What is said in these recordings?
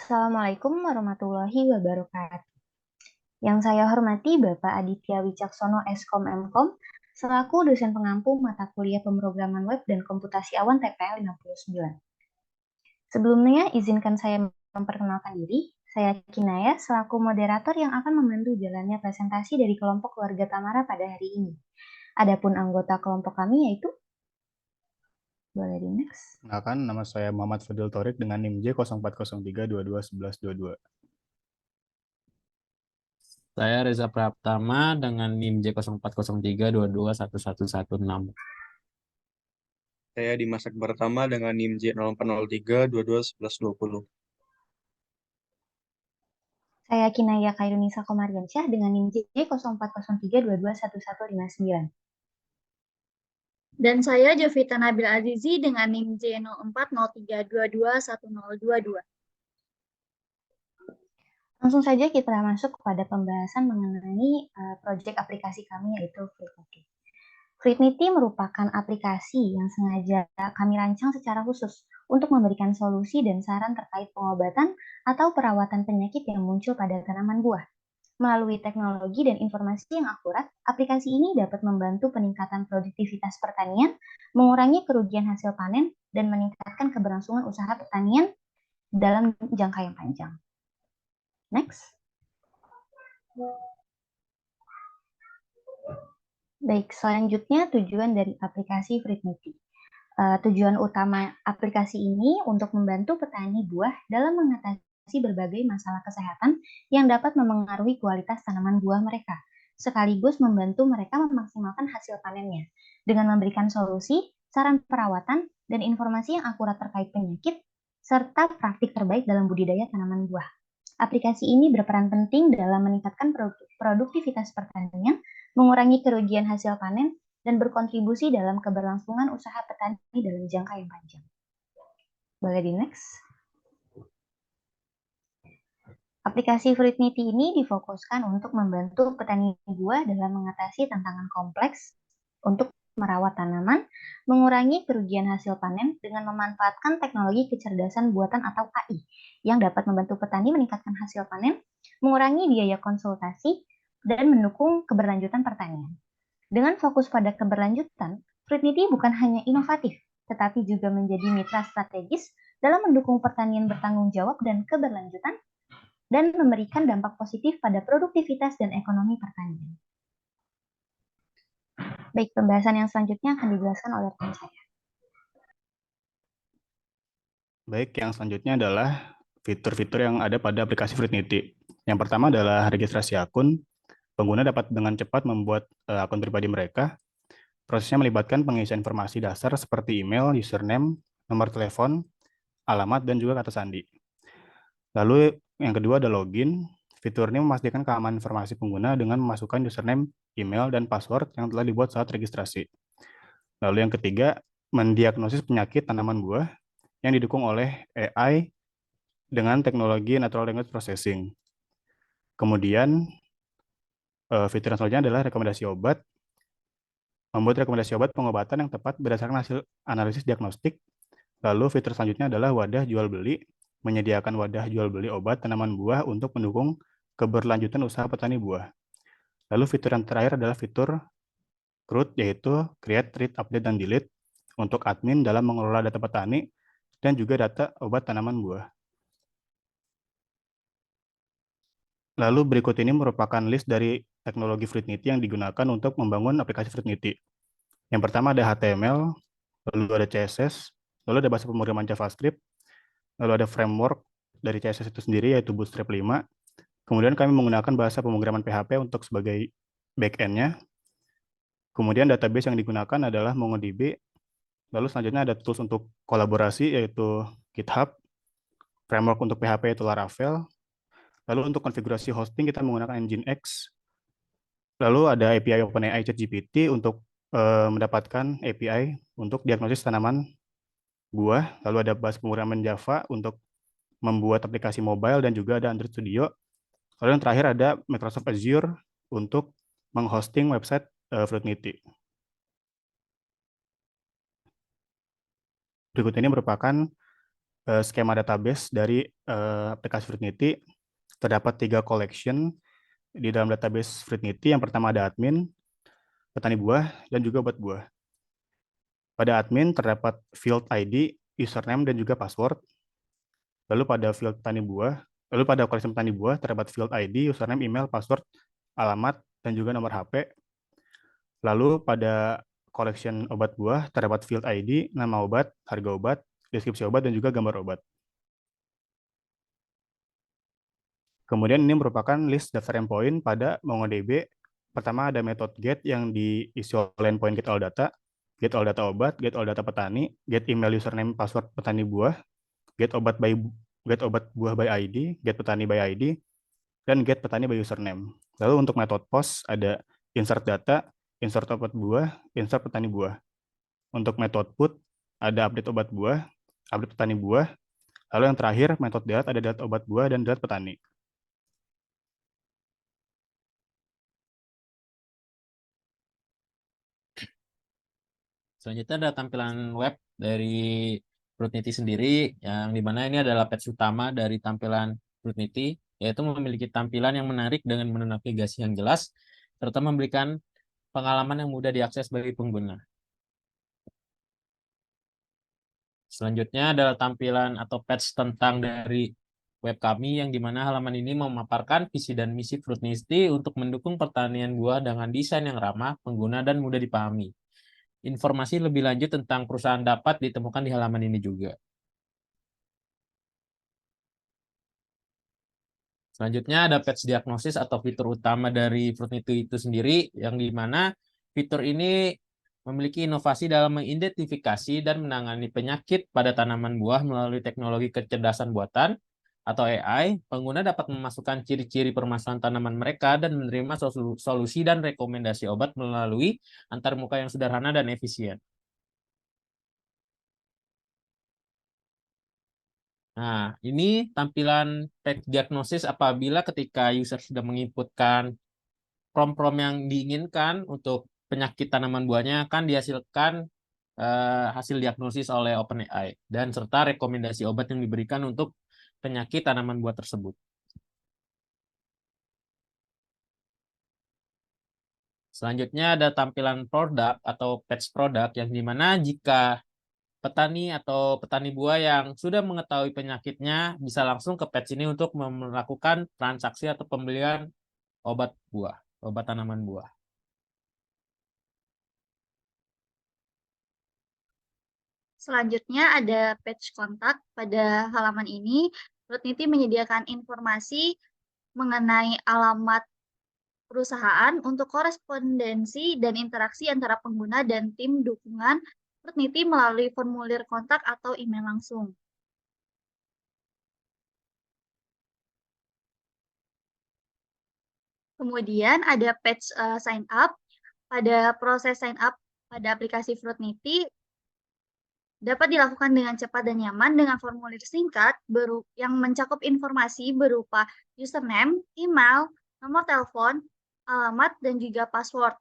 Assalamualaikum warahmatullahi wabarakatuh. Yang saya hormati Bapak Aditya Wicaksono Eskom Mkom, selaku dosen pengampu mata kuliah pemrograman web dan komputasi awan TPL 59. Sebelumnya, izinkan saya memperkenalkan diri. Saya Kinaya, selaku moderator yang akan membantu jalannya presentasi dari kelompok keluarga Tamara pada hari ini. Adapun anggota kelompok kami yaitu, boleh di next. Kenalkan, nama saya Muhammad Fadil Torik dengan NIM J0403221122. Saya Reza Praptama dengan NIM J0403221116. Saya Dimas Akbar Tama dengan NIM J0403221120. Saya Kinaya Kairunisa Komariansyah dengan NIM J0403221159. Dan saya Jovita Nabil Azizi dengan NIM J0403221022. Langsung saja kita masuk kepada pembahasan mengenai proyek aplikasi kami yaitu Fleetnity. Fleetnity merupakan aplikasi yang sengaja kami rancang secara khusus untuk memberikan solusi dan saran terkait pengobatan atau perawatan penyakit yang muncul pada tanaman buah. Melalui teknologi dan informasi yang akurat, aplikasi ini dapat membantu peningkatan produktivitas pertanian, mengurangi kerugian hasil panen, dan meningkatkan keberlangsungan usaha pertanian dalam jangka yang panjang. Next. Baik, selanjutnya tujuan dari aplikasi Fleetnity. Tujuan utama aplikasi ini untuk membantu petani buah dalam mengatasi berbagai masalah kesehatan yang dapat memengaruhi kualitas tanaman buah mereka, sekaligus membantu mereka memaksimalkan hasil panennya dengan memberikan solusi, saran perawatan, dan informasi yang akurat terkait penyakit, serta praktik terbaik dalam budidaya tanaman buah. Aplikasi ini berperan penting dalam meningkatkan produktivitas pertanian, mengurangi kerugian hasil panen, dan berkontribusi dalam keberlangsungan usaha petani dalam jangka yang panjang. Boleh di next. Aplikasi Fleetnity ini difokuskan untuk membantu petani buah dalam mengatasi tantangan kompleks untuk merawat tanaman, mengurangi kerugian hasil panen dengan memanfaatkan teknologi kecerdasan buatan atau AI yang dapat membantu petani meningkatkan hasil panen, mengurangi biaya konsultasi, dan mendukung keberlanjutan pertanian. Dengan fokus pada keberlanjutan, Fleetnity bukan hanya inovatif, tetapi juga menjadi mitra strategis dalam mendukung pertanian bertanggung jawab dan keberlanjutan, dan memberikan dampak positif pada produktivitas dan ekonomi pertanian. Baik, pembahasan yang selanjutnya akan dijelaskan oleh rekan saya. Baik, yang selanjutnya adalah fitur-fitur yang ada pada aplikasi Fleetnity. Yang pertama adalah registrasi akun. Pengguna dapat dengan cepat membuat akun pribadi mereka. Prosesnya melibatkan pengisian informasi dasar seperti email, username, nomor telepon, alamat, dan juga kata sandi. Lalu yang kedua ada login. Fitur ini memastikan keamanan informasi pengguna dengan memasukkan username, email, dan password yang telah dibuat saat registrasi. Lalu yang ketiga, mendiagnosis penyakit tanaman buah yang didukung oleh AI dengan teknologi Natural Language Processing. Kemudian, fitur yang selanjutnya adalah rekomendasi obat. Membuat rekomendasi obat pengobatan yang tepat berdasarkan hasil analisis diagnostik. Lalu fitur selanjutnya adalah wadah jual beli, menyediakan wadah jual beli obat tanaman buah untuk mendukung keberlanjutan usaha petani buah. Lalu fitur yang terakhir adalah fitur CRUD, yaitu Create, Read, Update, dan Delete untuk admin dalam mengelola data petani dan juga data obat tanaman buah. Lalu berikut ini merupakan list dari teknologi Fleetnity yang digunakan untuk membangun aplikasi Fleetnity. Yang pertama ada HTML, lalu ada CSS, lalu ada bahasa pemrograman JavaScript, lalu ada framework dari CSS itu sendiri yaitu Bootstrap 5. Kemudian kami menggunakan bahasa pemrograman PHP untuk sebagai back-end-nya. Kemudian database yang digunakan adalah MongoDB. Lalu selanjutnya ada tools untuk kolaborasi yaitu GitHub, framework untuk PHP yaitu Laravel. Lalu untuk konfigurasi hosting kita menggunakan Nginx. Lalu ada API OpenAI ChatGPT untuk mendapatkan API untuk diagnosis tanaman buah. Lalu ada bahasa pemrograman Java untuk membuat aplikasi mobile dan juga ada Android Studio. Lalu yang terakhir ada Microsoft Azure untuk menghosting website Fluidnity. Berikut ini merupakan skema database dari aplikasi Fruitnity. Terdapat 3 collection di dalam database Fruitnity. Yang pertama ada admin, petani buah, dan juga obat buah. Pada admin terdapat field ID, username, dan juga password. Lalu pada collection petani buah terdapat field ID, username, email, password, alamat, dan juga nomor HP. Lalu pada collection obat buah terdapat field ID, nama obat, harga obat, deskripsi obat, dan juga gambar obat. Kemudian ini merupakan list daftar endpoint pada MongoDB. Pertama ada metode get yang diisi oleh endpoint get all data obat, get all data petani, get email username password petani buah, get obat buah by ID, get petani by ID, dan get petani by username. Lalu untuk metode post ada insert data, insert obat buah, insert petani buah. Untuk metode put ada update obat buah, update petani buah. Lalu yang terakhir metode delete ada delete obat buah dan delete petani. Selanjutnya ada tampilan web dari Fruitnity sendiri, yang dimana ini adalah page utama dari tampilan Fruitnity, yaitu memiliki tampilan yang menarik dengan menu navigasi yang jelas, serta memberikan pengalaman yang mudah diakses bagi pengguna. Selanjutnya adalah tampilan atau page tentang dari web kami, yang dimana halaman ini memaparkan visi dan misi Fruitnity untuk mendukung pertanian buah dengan desain yang ramah pengguna dan mudah dipahami. Informasi lebih lanjut tentang perusahaan dapat ditemukan di halaman ini juga. Selanjutnya ada page diagnosis atau fitur utama dari Fruitnity itu sendiri, yang dimana fitur ini memiliki inovasi dalam mengidentifikasi dan menangani penyakit pada tanaman buah melalui teknologi kecerdasan buatan atau AI. Pengguna dapat memasukkan ciri-ciri permasalahan tanaman mereka dan menerima solusi dan rekomendasi obat melalui antarmuka yang sederhana dan efisien. Nah, ini tampilan page diagnosis apabila ketika user sudah menginputkan prompt-prompt yang diinginkan untuk penyakit tanaman buahnya, akan dihasilkan hasil diagnosis oleh OpenAI dan serta rekomendasi obat yang diberikan untuk penyakit tanaman buah tersebut. Selanjutnya ada tampilan produk atau page produk, yang dimana jika petani atau petani buah yang sudah mengetahui penyakitnya bisa langsung ke page ini untuk melakukan transaksi atau pembelian obat buah, obat tanaman buah. Selanjutnya ada page kontak. Pada halaman ini, Fruitnity menyediakan informasi mengenai alamat perusahaan untuk korespondensi dan interaksi antara pengguna dan tim dukungan Fruitnity melalui formulir kontak atau email langsung. Kemudian ada page sign up. Pada proses sign up pada aplikasi Fruitnity dapat dilakukan dengan cepat dan nyaman dengan formulir singkat yang mencakup informasi berupa username, email, nomor telepon, alamat, dan juga password.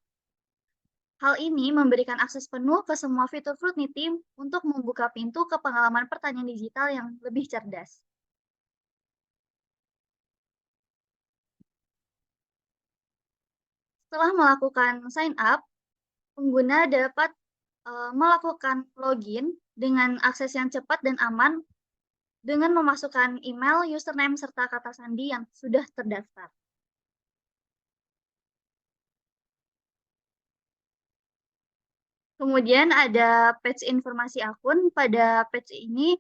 Hal ini memberikan akses penuh ke semua fitur Fruitnity untuk membuka pintu ke pengalaman pertanian digital yang lebih cerdas. Setelah melakukan sign up, pengguna dapat melakukan login dengan akses yang cepat dan aman dengan memasukkan email, username, serta kata sandi yang sudah terdaftar. Kemudian ada page informasi akun. Pada page ini,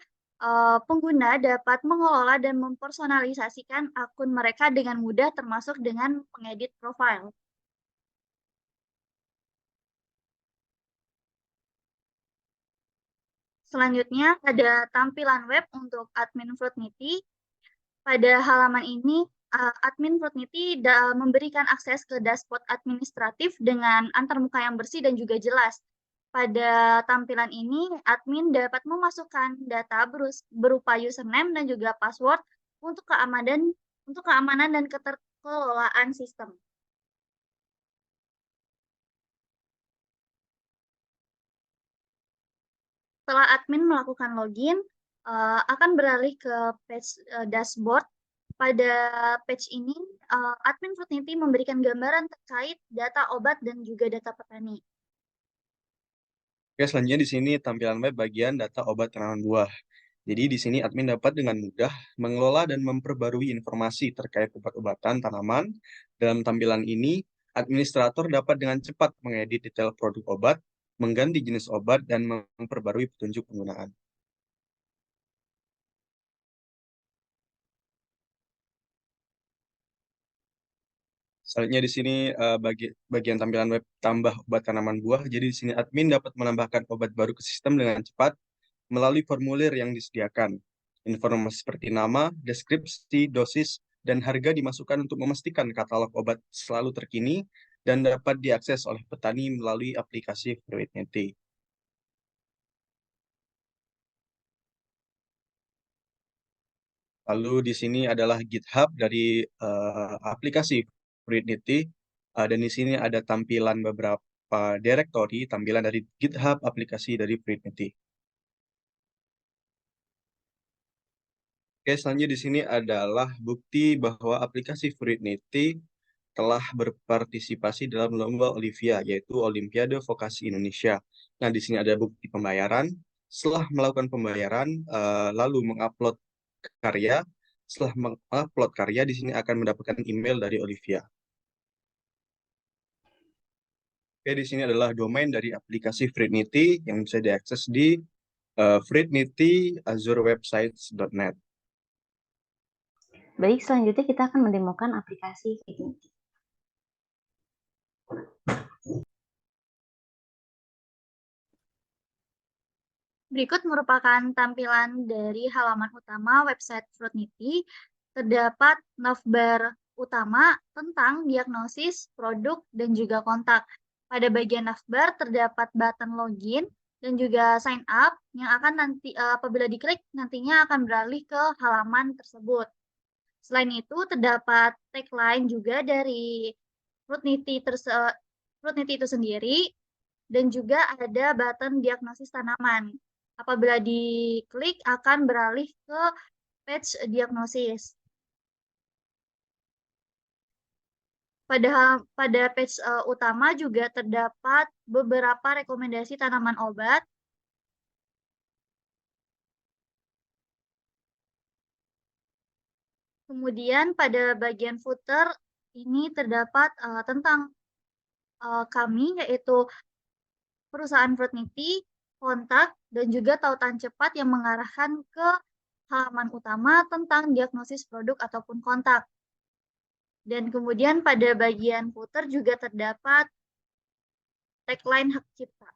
pengguna dapat mengelola dan mempersonalisasikan akun mereka dengan mudah, termasuk dengan mengedit profil. Selanjutnya ada tampilan web untuk admin Fruitnity. Pada halaman ini, admin Fruitnity memberikan akses ke dashboard administratif dengan antarmuka yang bersih dan juga jelas. Pada tampilan ini, admin dapat memasukkan data berupa username dan juga password untuk keamanan dan keterkelolaan sistem. Setelah admin melakukan login, akan beralih ke page dashboard. Pada page ini, admin Fruitnity memberikan gambaran terkait data obat dan juga data petani. Oke, selanjutnya di sini tampilan web bagian data obat tanaman buah. Jadi di sini admin dapat dengan mudah mengelola dan memperbarui informasi terkait obat-obatan tanaman. Dalam tampilan ini, administrator dapat dengan cepat mengedit detail produk obat, mengganti jenis obat, dan memperbarui petunjuk penggunaan. Selanjutnya di sini bagian tampilan web tambah obat tanaman buah. Jadi di sini admin dapat menambahkan obat baru ke sistem dengan cepat melalui formulir yang disediakan. Informasi seperti nama, deskripsi, dosis, dan harga dimasukkan untuk memastikan katalog obat selalu terkini dan dapat diakses oleh petani melalui aplikasi Fruitnity. Lalu di sini adalah GitHub dari aplikasi Fruitnity, dan di sini ada tampilan beberapa directory, tampilan dari GitHub aplikasi dari Fruitnity. Oke, selanjutnya di sini adalah bukti bahwa aplikasi Fruitnity telah berpartisipasi dalam lomba Olivia, yaitu Olimpiade Vokasi Indonesia. Nah, di sini ada bukti pembayaran. Setelah melakukan pembayaran, lalu mengupload karya. Setelah mengupload karya, di sini akan mendapatkan email dari Olivia. Oke, di sini adalah domain dari aplikasi Fruitnity yang bisa diakses di fruitnityazureWebsites.net. Baik, selanjutnya kita akan mendemokan aplikasi Fruitnity. Berikut merupakan tampilan dari halaman utama website Fruitnity. Terdapat navbar utama tentang diagnosis, produk, dan juga kontak. Pada bagian navbar terdapat button login dan juga sign up yang akan nanti apabila diklik nantinya akan beralih ke halaman tersebut. Selain itu terdapat tagline juga dari Fruitnity itu sendiri dan juga ada button diagnosis tanaman. Apabila diklik akan beralih ke page diagnosis. Pada page utama juga terdapat beberapa rekomendasi tanaman obat. Kemudian pada bagian footer ini terdapat tentang kami, yaitu perusahaan Fruitnity, kontak, dan juga tautan cepat yang mengarahkan ke halaman utama tentang diagnosis produk ataupun kontak. Dan kemudian pada bagian footer juga terdapat tagline hak cipta.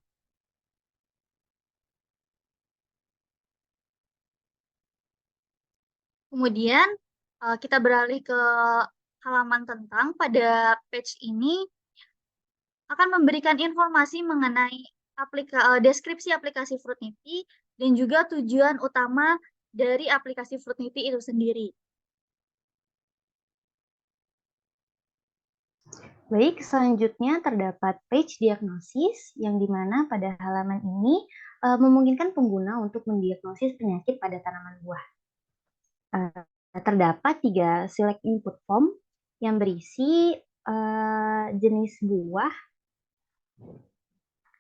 Kemudian kita beralih ke halaman tentang. Pada page ini akan memberikan informasi mengenai deskripsi aplikasi Fruitnity dan juga tujuan utama dari aplikasi Fruitnity itu sendiri. Baik, selanjutnya terdapat page diagnosis yang dimana pada halaman ini memungkinkan pengguna untuk mendiagnosis penyakit pada tanaman buah. Terdapat 3 select input form yang berisi jenis buah.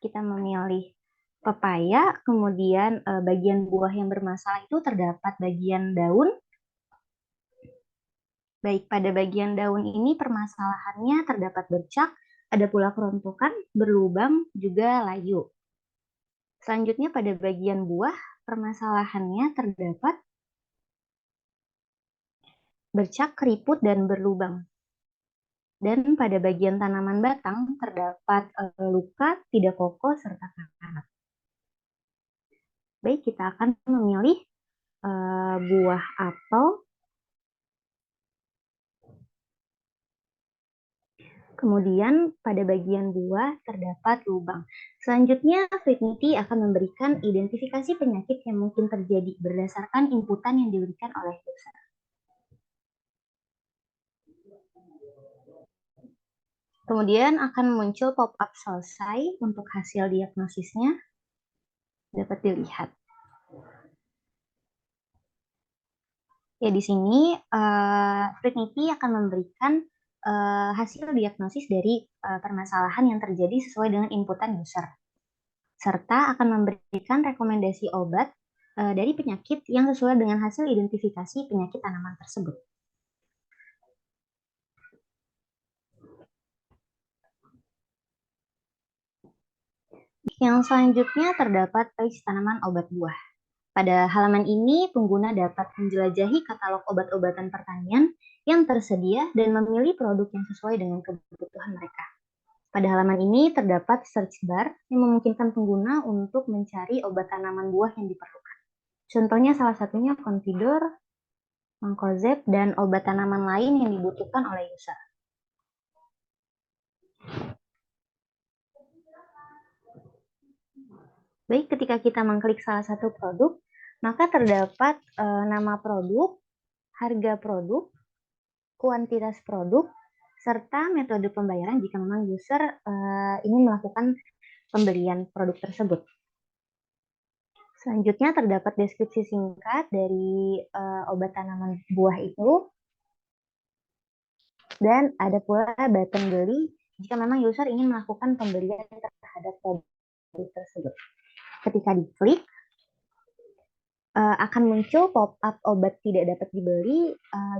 Kita memilih pepaya, kemudian bagian buah yang bermasalah itu terdapat bagian daun. Baik, pada bagian daun ini permasalahannya terdapat bercak, ada pula kerontokan, berlubang, juga layu. Selanjutnya pada bagian buah, permasalahannya terdapat bercak, keriput, dan berlubang. Dan pada bagian tanaman batang terdapat luka, tidak kokoh, serta karat. Baik, kita akan memilih buah apel. Kemudian pada bagian buah terdapat lubang. Selanjutnya, Fruitnity akan memberikan identifikasi penyakit yang mungkin terjadi berdasarkan inputan yang diberikan oleh user. Kemudian akan muncul pop-up selesai untuk hasil diagnosisnya. Dapat dilihat. Ya, di sini Fritnity akan memberikan hasil diagnosis dari permasalahan yang terjadi sesuai dengan inputan user, serta akan memberikan rekomendasi obat dari penyakit yang sesuai dengan hasil identifikasi penyakit tanaman tersebut. Yang selanjutnya terdapat list tanaman obat buah. Pada halaman ini, pengguna dapat menjelajahi katalog obat-obatan pertanian yang tersedia dan memilih produk yang sesuai dengan kebutuhan mereka. Pada halaman ini terdapat search bar yang memungkinkan pengguna untuk mencari obat tanaman buah yang diperlukan. Contohnya salah satunya Confidor, Mancozeb, dan obat tanaman lain yang dibutuhkan oleh user. Baik, ketika kita mengklik salah satu produk, maka terdapat nama produk, harga produk, kuantitas produk, serta metode pembayaran jika memang user ingin melakukan pembelian produk tersebut. Selanjutnya terdapat deskripsi singkat dari obat tanaman buah itu, dan ada pula button beli jika memang user ingin melakukan pembelian terhadap produk tersebut. Ketika diklik, akan muncul pop-up obat tidak dapat dibeli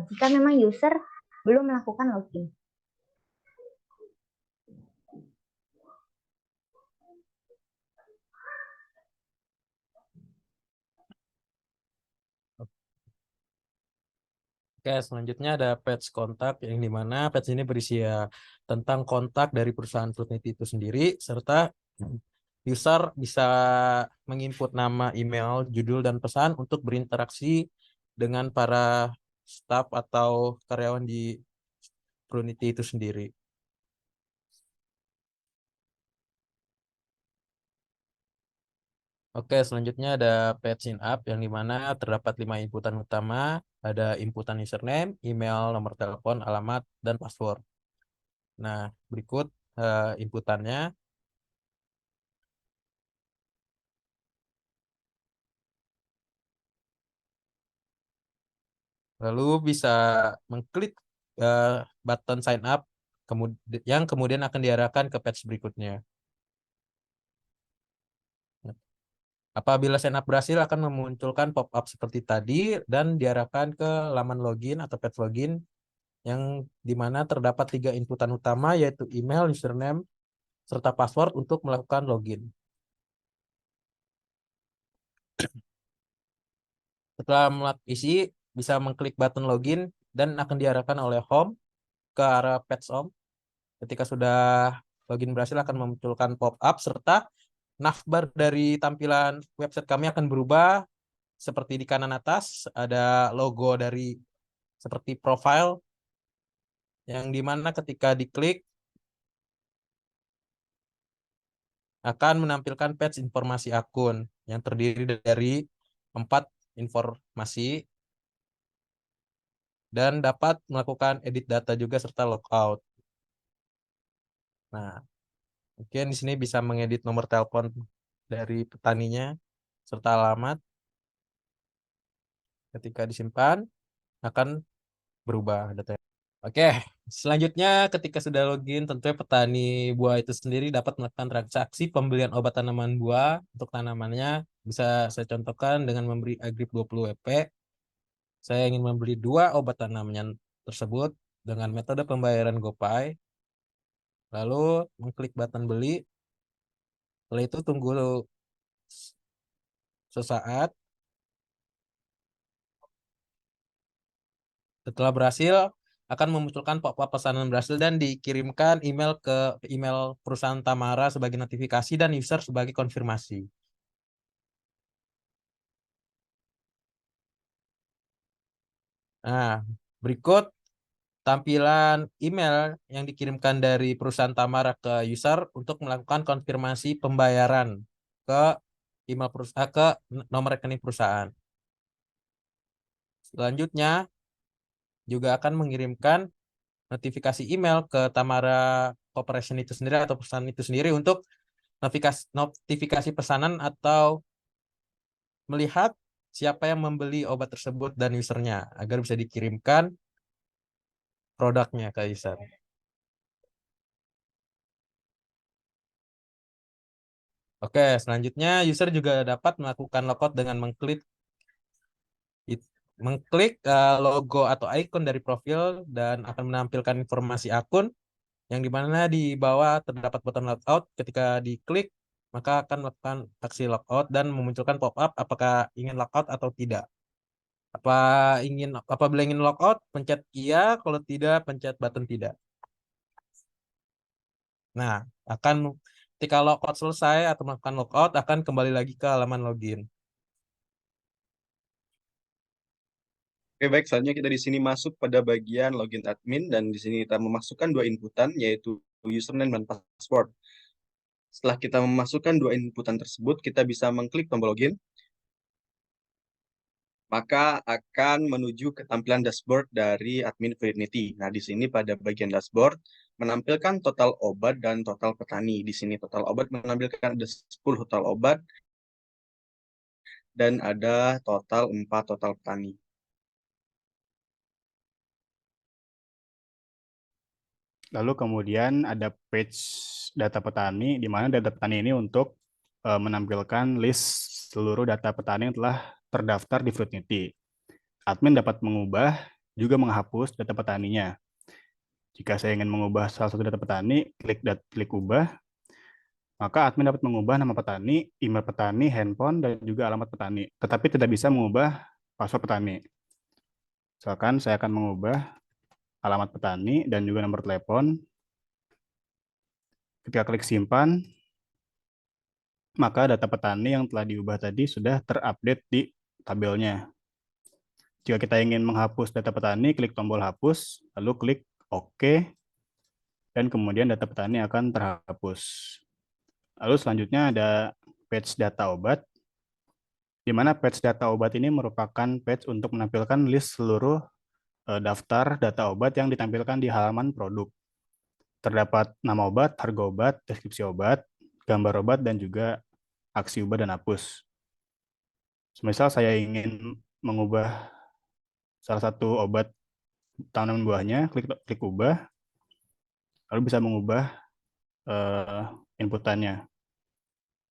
jika memang user belum melakukan login. Oke, selanjutnya ada page kontak yang dimana page ini berisi tentang kontak dari perusahaan Fritnity itu sendiri, serta user bisa menginput nama, email, judul, dan pesan untuk berinteraksi dengan para staff atau karyawan di Fritnity itu sendiri. Oke, selanjutnya ada page sign up yang dimana terdapat 5 inputan utama. Ada inputan username, email, nomor telepon, alamat, dan password. Nah, berikut inputannya. Lalu bisa mengklik button sign up yang kemudian akan diarahkan ke page berikutnya. Apabila sign up berhasil akan memunculkan pop-up seperti tadi dan diarahkan ke laman login atau page login yang dimana terdapat 3 inputan utama yaitu email, username, serta password untuk melakukan login. Setelah isi, bisa mengklik button login dan akan diarahkan oleh home ke arah page home. Ketika sudah login berhasil akan memunculkan pop-up serta navbar dari tampilan website kami akan berubah seperti di kanan atas ada logo dari seperti profile yang dimana ketika diklik akan menampilkan page informasi akun yang terdiri dari 4 informasi dan dapat melakukan edit data juga serta logout. Nah, mungkin di sini bisa mengedit nomor telepon dari petaninya serta alamat. Ketika disimpan akan berubah datanya. Oke, selanjutnya ketika sudah login tentunya petani buah itu sendiri dapat melakukan transaksi pembelian obat tanaman buah untuk tanamannya. Bisa saya contohkan dengan memberi Agrip 20 WP. Saya ingin membeli 2 obat tanaman tersebut dengan metode pembayaran GoPay. Lalu mengklik button beli. Setelah itu tunggu sesaat. Setelah berhasil, akan memunculkan pop-up pesanan berhasil dan dikirimkan email ke email perusahaan Tamara sebagai notifikasi dan user sebagai konfirmasi. Nah, berikut tampilan email yang dikirimkan dari perusahaan Tamara ke user untuk melakukan konfirmasi pembayaran ke email perusahaan ke nomor rekening perusahaan. Selanjutnya juga akan mengirimkan notifikasi email ke Tamara Corporation itu sendiri atau perusahaan itu sendiri untuk notifikasi pesanan atau melihat siapa yang membeli obat tersebut dan usernya agar bisa dikirimkan produknya ke user. Oke, selanjutnya user juga dapat melakukan logout dengan mengklik logo atau icon dari profil dan akan menampilkan informasi akun yang dimana di bawah terdapat button logout. Ketika diklik, maka akan melakukan aksi logout dan memunculkan pop-up apakah ingin logout atau tidak. Apabila ingin logout, pencet iya, kalau tidak, pencet button tidak. Nah, ketika logout selesai atau melakukan logout, akan kembali lagi ke halaman login. Oke, baik. Selanjutnya kita di sini masuk pada bagian login admin dan di sini kita memasukkan dua inputan yaitu username dan password. Setelah kita memasukkan dua inputan tersebut, kita bisa mengklik tombol login. Maka akan menuju ke tampilan dashboard dari admin Fritnity. Nah, di sini pada bagian dashboard menampilkan total obat dan total petani. Di sini total obat menampilkan ada 10 total obat dan ada total 4 total petani. Lalu kemudian ada page data petani, di mana data petani ini untuk menampilkan list seluruh data petani yang telah terdaftar di Fruitnity. Admin dapat mengubah, juga menghapus data petaninya. Jika saya ingin mengubah salah satu data petani, klik ubah, maka admin dapat mengubah nama petani, email petani, handphone, dan juga alamat petani. Tetapi tidak bisa mengubah password petani. Misalkan saya akan mengubah alamat petani dan juga nomor telepon. Ketika klik simpan, maka data petani yang telah diubah tadi sudah terupdate di tabelnya. Jika kita ingin menghapus data petani, klik tombol hapus, lalu klik OK, dan kemudian data petani akan terhapus. Lalu selanjutnya ada page data obat, di mana page data obat ini merupakan page untuk menampilkan list seluruh daftar data obat yang ditampilkan di halaman produk. Terdapat nama obat, harga obat, deskripsi obat, gambar obat, dan juga aksi ubah dan hapus. Semisal saya ingin mengubah salah satu obat tanaman buahnya, klik ubah, lalu bisa mengubah inputannya.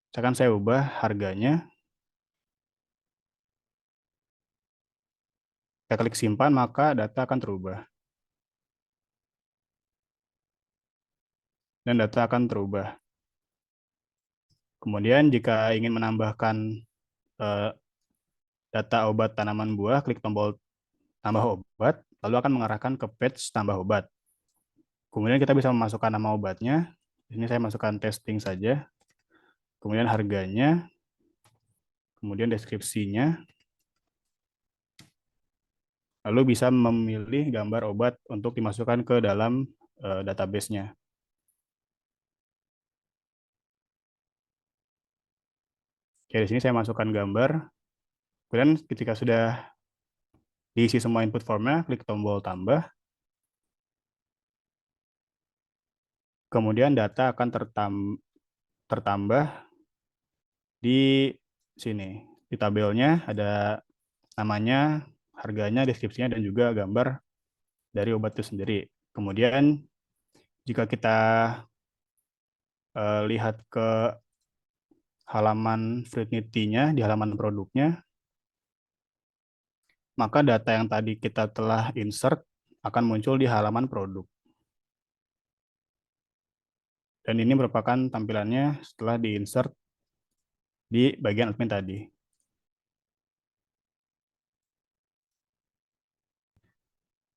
Misalkan saya ubah harganya, saya klik simpan, maka data akan terubah. Dan data akan terubah. Kemudian jika ingin menambahkan data obat tanaman buah, klik tombol tambah obat, lalu akan mengarahkan ke page tambah obat. Kemudian kita bisa memasukkan nama obatnya. Di sini saya masukkan testing saja. Kemudian harganya, kemudian deskripsinya, lalu bisa memilih gambar obat untuk dimasukkan ke dalam database-nya. Oke, di sini saya masukkan gambar. Kemudian ketika sudah diisi semua input formnya, klik tombol tambah. Kemudian data akan tertambah di sini. Di tabelnya ada namanya, harganya, deskripsinya, dan juga gambar dari obat itu sendiri. Kemudian jika kita lihat ke halaman Fruitnity-nya, di halaman produknya, maka data yang tadi kita telah insert akan muncul di halaman produk. Dan ini merupakan tampilannya setelah di-insert di bagian admin tadi.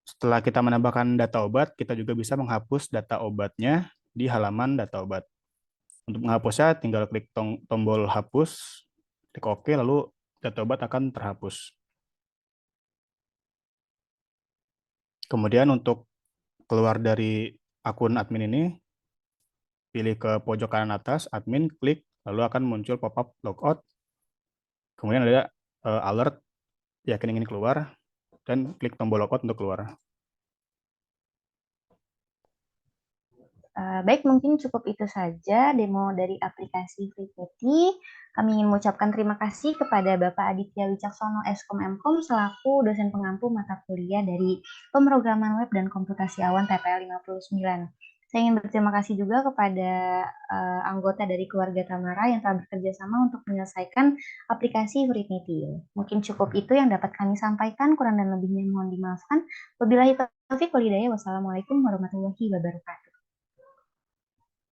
Setelah kita menambahkan data obat, kita juga bisa menghapus data obatnya di halaman data obat. Untuk menghapusnya, tinggal klik tombol hapus, klik OK, lalu data obat akan terhapus. Kemudian untuk keluar dari akun admin ini, pilih ke pojok kanan atas, admin, klik, lalu akan muncul pop-up logout. Kemudian ada alert, yakin ingin keluar, dan klik tombol logout untuk keluar. Baik, mungkin cukup itu saja demo dari aplikasi Fritnity. Kami ingin mengucapkan terima kasih kepada Bapak Aditya Wicaksono Eskom Mkom selaku dosen pengampu mata kuliah dari Pemrograman Web dan Komputasi Awan TPL 59. Saya ingin berterima kasih juga kepada anggota dari keluarga Tamara yang telah bekerja sama untuk menyelesaikan aplikasi Fritnity. Mungkin cukup itu yang dapat kami sampaikan, kurang dan lebihnya mohon dimaafkan. Wabillahi taufiq wal hidayah. Wassalamualaikum warahmatullahi wabarakatuh.